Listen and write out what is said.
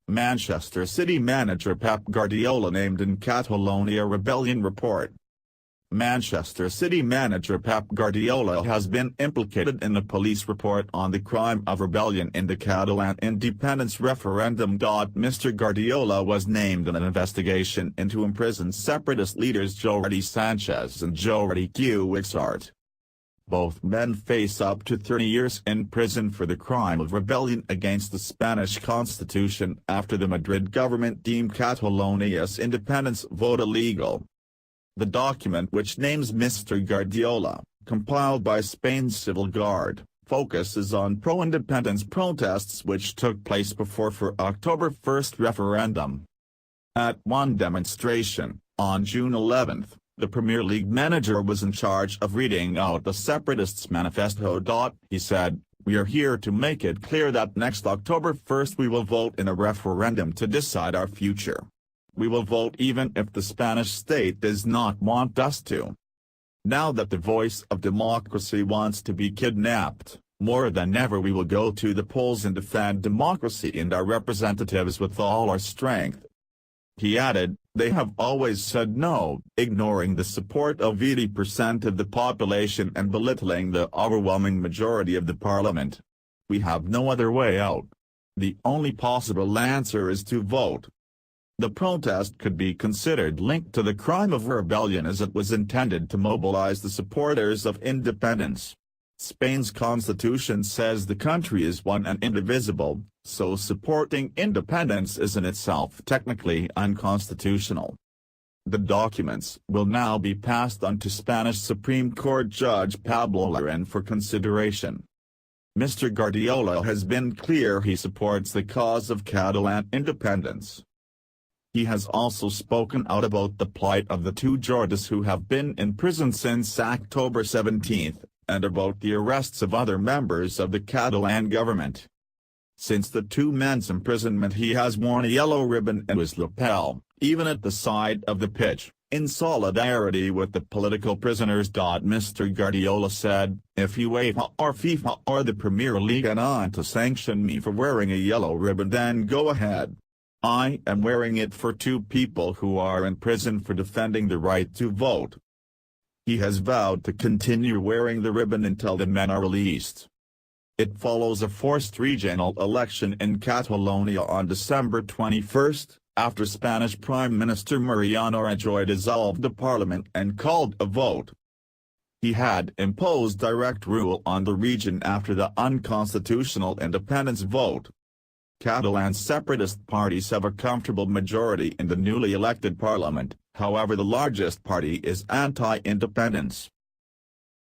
Manchester City manager Pep Guardiola named in Catalonia rebellion report. Manchester City manager Pep Guardiola has been implicated in a police report on the crime of rebellion in the Catalan independence referendum. Mr. Guardiola was named in an investigation into imprisoned separatist leaders Jordi Sanchez and Jordi Cuixart. Both men face up to 30 years in prison for the crime of rebellion against the Spanish constitution after the Madrid government deemed Catalonia's independence vote illegal. The document, which names Mr. Guardiola, compiled by Spain's Civil Guard, focuses on pro-independence protests which took place before the October 1 referendum. At one demonstration, on June 11, the Premier League manager was in charge of reading out the separatists' manifesto. He said, "We are here to make it clear that next October 1 we will vote in a referendum to decide our future. We will vote even if the Spanish state does not want us to. Now that the voice of democracy wants to be kidnapped, more than ever we will go to the polls and defend democracy and our representatives with all our strength." He added, "They have always said no, ignoring the support of 80% of the population and belittling the overwhelming majority of the parliament. We have no other way out. The only possible answer is to vote." The protest could be considered linked to the crime of rebellion as it was intended to mobilize the supporters of independence. Spain's constitution says the country is one and indivisible, so supporting independence is in itself technically unconstitutional. The documents will now be passed on to Spanish Supreme Court Judge Pablo Larraín for consideration. Mr. Guardiola has been clear he supports the cause of Catalan independence. He has also spoken out about the plight of the two Jordis who have been in prison since October 17, and about the arrests of other members of the Catalan government. Since the two men's imprisonment he has worn a yellow ribbon in his lapel, even at the side of the pitch, in solidarity with the political prisoners. Mr. Guardiola said, "If UEFA or FIFA or the Premier League want to sanction me for wearing a yellow ribbon, then go ahead. I am wearing it for two people who are in prison for defending the right to vote." He has vowed to continue wearing the ribbon until the men are released. It follows a forced regional election in Catalonia on December 21, after Spanish Prime Minister Mariano Rajoy dissolved the parliament and called a vote. He had imposed direct rule on the region after the unconstitutional independence vote. Catalan separatist parties have a comfortable majority in the newly elected parliament, however the largest party is anti-independence.